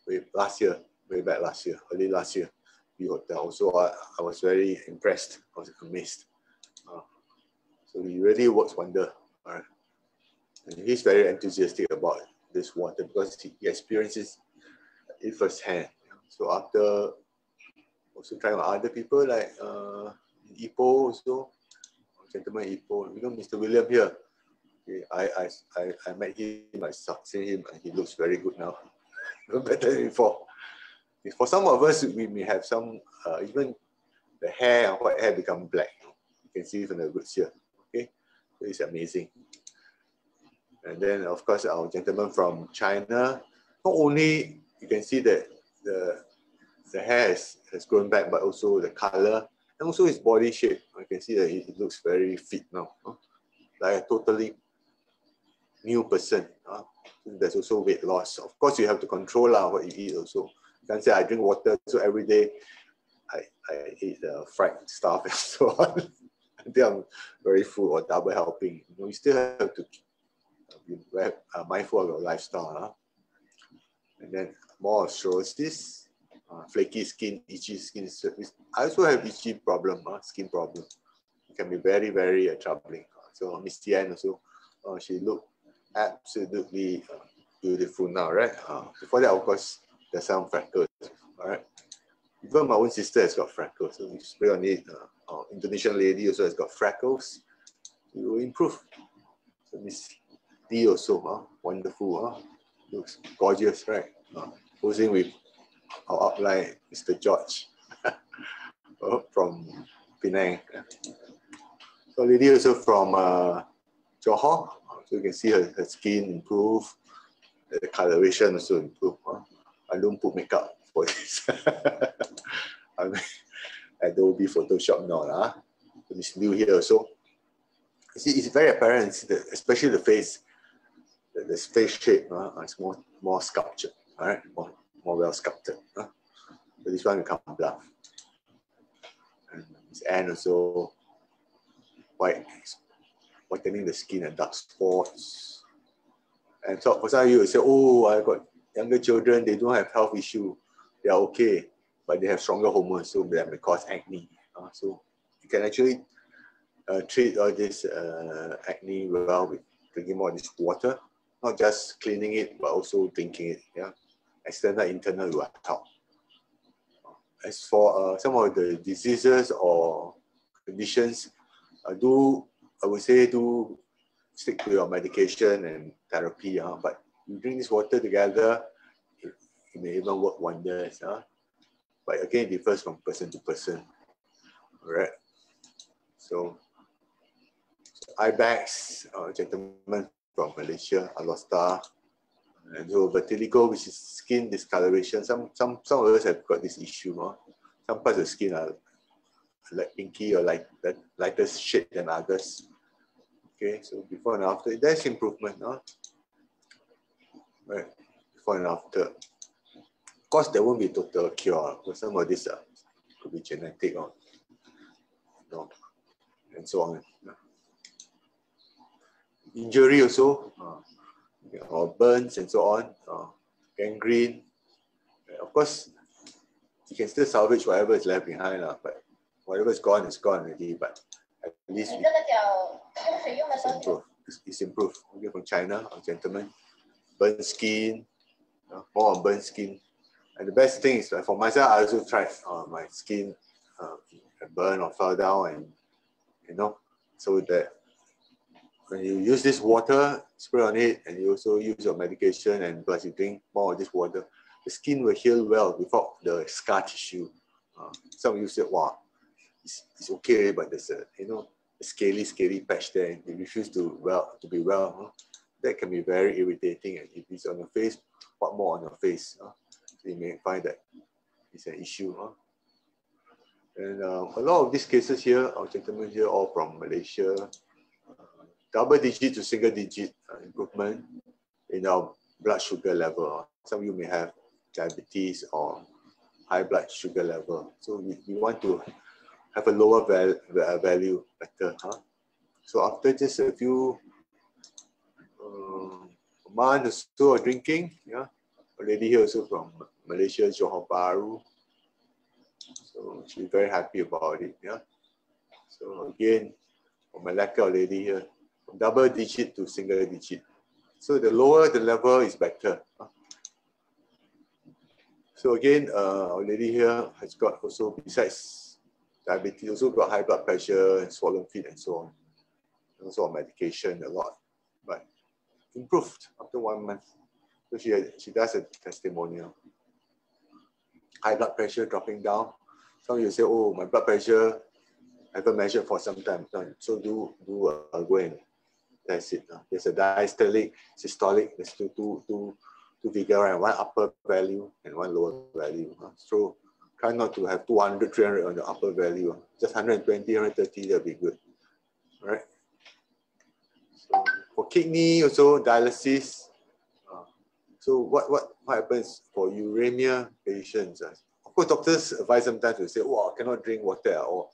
way back last year, early last year, the hotel. So I was very impressed. I was amazed. So he really works wonder. All right, and he's very enthusiastic about this water because he experiences it firsthand. So after also trying with other people like Ipoh also, gentleman Ipoh, Mr. William here. Okay, I met him, I seen him, and he looks very good now. Better than before. For some of us, we may have some, even the hair, white hair become black. You can see from the roots here. Okay, so it's amazing. And then, of course, our gentleman from China, not only you can see that the hair has grown back, but also the color and also his body shape. I can see that he looks very fit now, like a totally new person. There's also weight loss. Of course, you have to control what you eat also. You can't say I drink water, so every day I eat fried stuff and so on. Until I'm very full or double helping. You still have to be very mindful of your lifestyle. And then more of cirrhosis, flaky skin, itchy skin. I also have itchy problem, skin problem. It can be very, very troubling. So Miss Tian also, she looked absolutely beautiful now, right? Before that, of course, there's some freckles, all right? Even my own sister has got freckles, so we spray on it. Indonesian lady also has got freckles. It will improve. So Miss Lee also, wonderful, looks gorgeous, right? Posing with our outline, Mr. George from Penang. So lady also from Johor, so you can see her skin improve, the coloration also improve. I don't put makeup for this. I mean, Adobe Photoshop now. It's new here also. You see, it's very apparent, especially the face. The face shape is more sculptured, all right, more well sculpted. So this one will come bluff. And Miss Anne also whitening the skin and dark spots. And so for some of you, say, oh, I got younger children, they don't have health issue, they are okay, but they have stronger hormones, so that may cause acne. So you can actually treat all this acne well with drinking more of this water, not just cleaning it, but also drinking it. Yeah, external, internal will help. As for some of the diseases or conditions, I would say do stick to your medication and therapy. But you drink this water together, it may even work wonders. But again, it differs from person to person. All right. So eye bags, gentleman from Malaysia, Alostar, and so vitiligo, which is skin discoloration. Some of us have got this issue. Some parts of the skin are like pinky or like that lighter shade than others. Okay, so before and after, there's improvement. Right, before and after. Of course, there won't be total cure, because some of these could be genetic or and so on. Injury also, or burns and so on, gangrene. Of course, you can still salvage whatever is left behind, but whatever is gone already. But at least it's improved. It's improved. Okay, from China, a gentleman, burnt skin, more on burnt skin. And the best thing is, for myself, I also tried my skin burn or fell down, and so that when you use this water, spray on it, and you also use your medication, and plus you drink more of this water, the skin will heal well without the scar tissue. Some of you said, wow, it's okay, but there's a scaly patch there, and you refuse to be well. That can be very irritating, and if it's on your face, what more on your face? So you may find that it's an issue. And a lot of these cases here, our gentlemen here, all from Malaysia, double digit to single digit improvement in our blood sugar level. Some of you may have diabetes or high blood sugar level. So we want to have a lower value better. So after just a few months or so of drinking, a lady here also from Malaysia, Johor Bahru. So she's very happy about it. So again, from Malacca, lady here, from double digit to single digit. So the lower the level is better. So again, our lady here has got also, besides diabetes, also got high blood pressure and swollen feet and so on. And also on medication a lot, but improved after 1 month. So she does a testimonial. High blood pressure dropping down. Some of you say, oh, my blood pressure I haven't measured for some time. So do go and test it. There's a diastolic, systolic. There's two figure, and one upper value and one lower value. So try not to have 200, 300 on the upper value. Just 120, 130, that'll be good. All right. So for kidney also dialysis. So what happens for uremia patients? Of course, doctors advise sometimes to say, "Oh, I cannot drink water at all."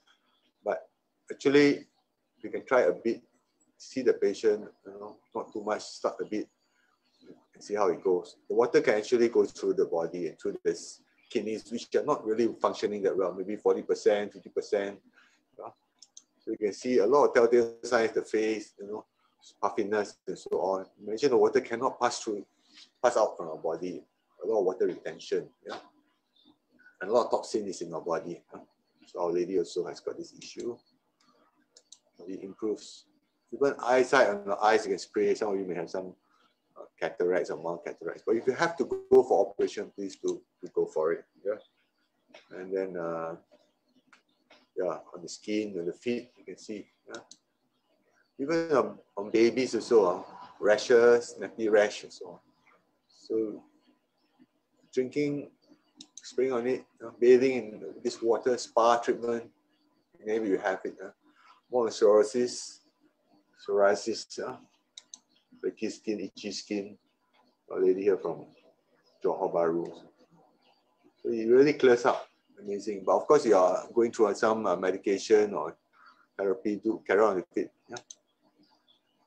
But actually, you can try a bit, see the patient, not too much, start a bit, and see how it goes. The water can actually go through the body and through the kidneys, which are not really functioning that well, maybe 40%, 50%. So you can see a lot of telltale signs, the face, puffiness and so on. Imagine the water cannot pass out from our body. A lot of water retention, and a lot of toxin is in our body. So our lady also has got this issue. It improves. Even eyesight on the eyes, you can spray. Some of you may have some cataracts or mild cataracts. But if you have to go for operation, please do go for it. And then, on the skin, on the feet, you can see. Even on babies also, rashes, nappy rash and so on. So drinking, spraying on it, bathing in this water, spa treatment, maybe you have it. More on psoriasis, flaky skin, itchy skin. A lady here from Johor Bahru. So it really clears up, amazing. But of course, you are going through some medication or therapy to carry on with it.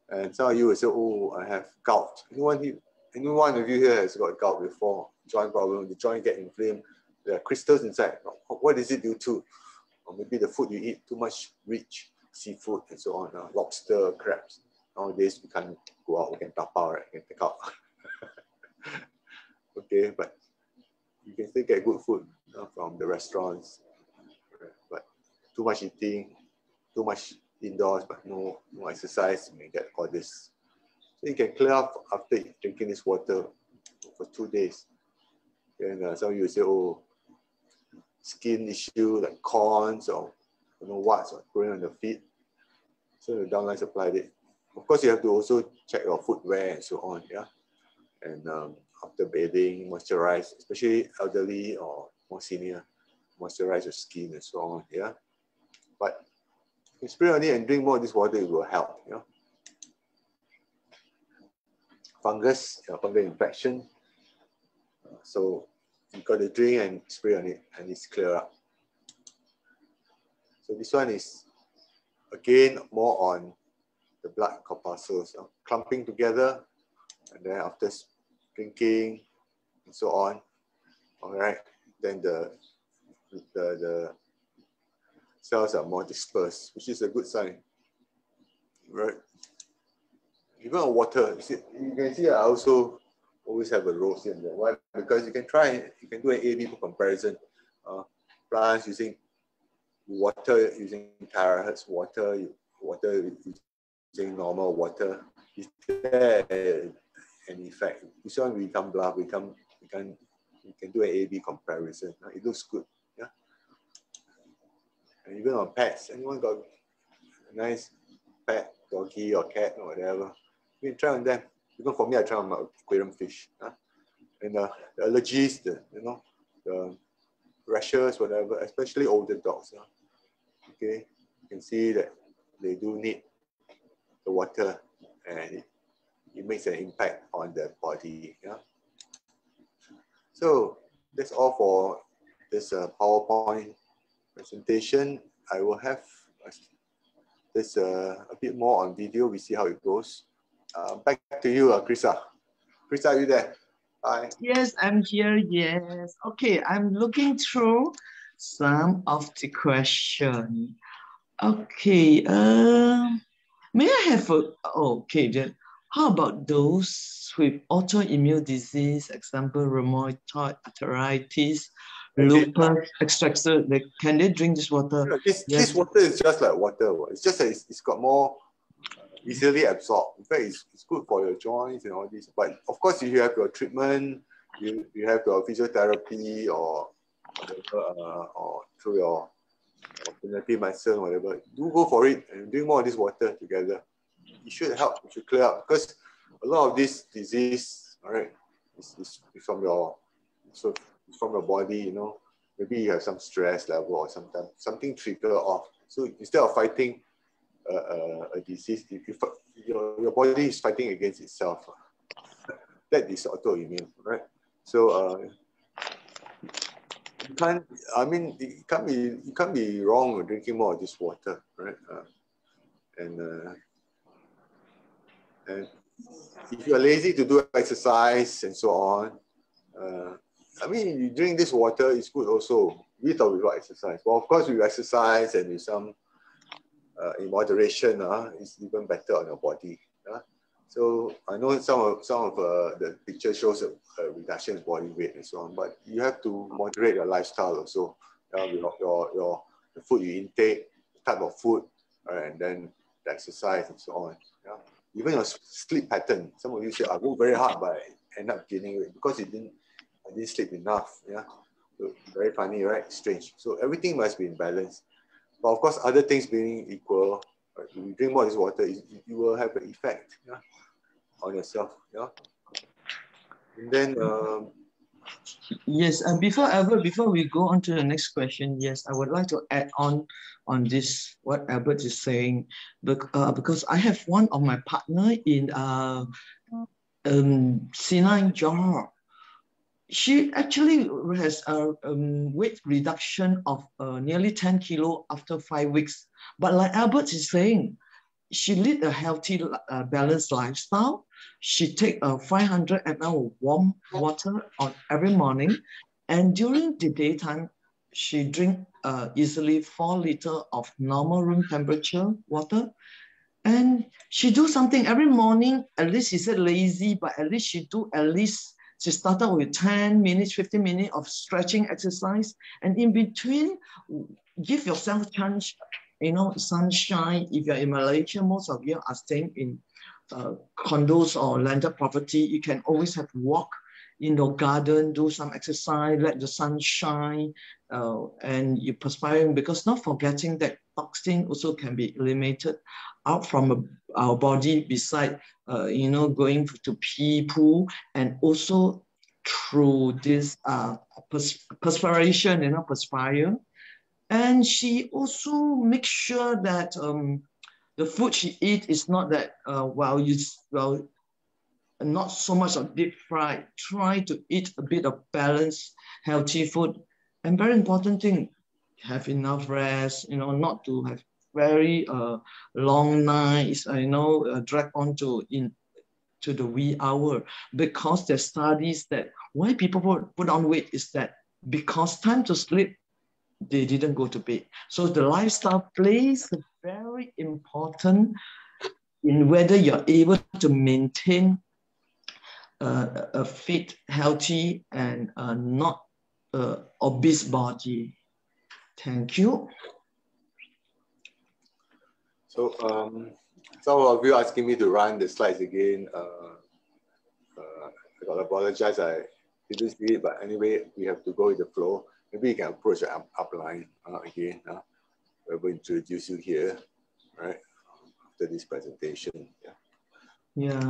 And some of you will say, "Oh, I have gout." Any one of you here has got gout before? Joint problem, the joint get inflamed. There are crystals inside. What is it due to? Or maybe the food you eat, too much rich seafood and so on. Lobster, crabs. Nowadays we can't go out. We can tap out, right? We can take out. Okay, but you can still get good food from the restaurants. But too much eating, too much indoors, but no exercise, you may get all this. So you can clear up after drinking this water for 2 days. And some of you say, "Oh, skin issue like corns or warts or growing on the feet." So the downline applied it. Of course, you have to also check your footwear and so on, yeah. And after bathing, moisturize, especially elderly or more senior, moisturize your skin and so on, yeah. But you spray on it and drink more of this water, it will help, you know. Fungus, fungal infection. So you got to drink and spray on it, and it's clear up. So this one is again more on the blood corpuscles, clumping together, and then after drinking and so on. All right, then the cells are more dispersed, which is a good sign, right? Even on water, you can see I also always have a rose in there. Why? Because you can do an A/B comparison. Plants using water, using Terahertz water, using normal water. Is there an effect? This one we can bluff, we can do an A/B comparison. It looks good, yeah. And even on pets, anyone got a nice pet, doggy or cat or whatever, you can try on them. Even for me, I try on my aquarium fish. And the allergies, the rashes, whatever, especially older dogs. Okay, you can see that they do need the water, and it makes an impact on their body. Yeah. So that's all for this PowerPoint presentation. I will have this a bit more on video. We see how it goes. Back to you, Chrissa. Chrissa, are you there? Hi. Yes, I'm here. Yes. Okay, I'm looking through some of the questions. Okay. May I have okay then? How about those with autoimmune disease, example rheumatoid arthritis, lupus, etc.? Can they drink this water? This water is just like water. It's just that it's got more easily absorbed. In fact, it's good for your joints and all this. But of course, if you have your treatment, you have your physiotherapy or whatever, or through your alternative medicine, whatever, do go for it and drink more of this water together. It should help. It should clear up, because a lot of this disease, all right, is from your body. You know, maybe you have some stress level or something trigger off. So instead of fighting a disease, your body is fighting against itself. That is autoimmune, right? So you can't be wrong with drinking more of this water, right? And if you're lazy to do exercise and so on, you drink this water, it's good also, with or without exercise. Well, of course, with exercise and with some in moderation, it's even better on your body. So I know some of the picture shows a reduction in body weight and so on, but you have to moderate your lifestyle also. Your the food you intake, the type of food, and then the exercise and so on. Yeah? Even your sleep pattern. Some of you say, I work very hard, but I end up gaining weight because I didn't sleep enough. Yeah, so very funny, right? Strange. So everything must be in balance. But of course, other things being equal, if you drink more of this water, you will have an effect, yeah, on yourself. Yeah. And then yes, and before we go on to the next question, yes, I would like to add on this what Albert is saying, because I have one of my partner in Sinai, Johor. She actually has a weight reduction of nearly 10 kilo after 5 weeks. But like Albert is saying, she lead a healthy, balanced lifestyle. She take 500 ml of warm water on every morning. And during the daytime, she drink easily 4 liters of normal room temperature water. And she do something every morning. At least she said lazy, but at least she started with 10 minutes, 15 minutes of stretching exercise. And in between, give yourself a chance, sunshine. If you're in Malaysia, most of you are staying in condos or landed property. You can always have walk in your garden, do some exercise, let the sun shine, and you're perspiring, because not forgetting that toxin also can be eliminated out from our body, beside going to pee, poo, and also through this perspiration, perspire. And she also makes sure that the food she eats is not that not so much of deep fried. Try to eat a bit of balanced, healthy food. And very important thing, have enough rest, not to have very long nights, drag on to the wee hour. Because there's studies that why people put on weight is that because time to sleep, they didn't go to bed. So the lifestyle plays a very important in whether you're able to maintain a fit, healthy, and not obese body. Thank you. So some of you asking me to run the slides again. I gotta apologize, I didn't see it, but anyway, we have to go with the flow. Maybe you can approach the upline again. We're going to introduce you here, right? After this presentation. Yeah. Yeah.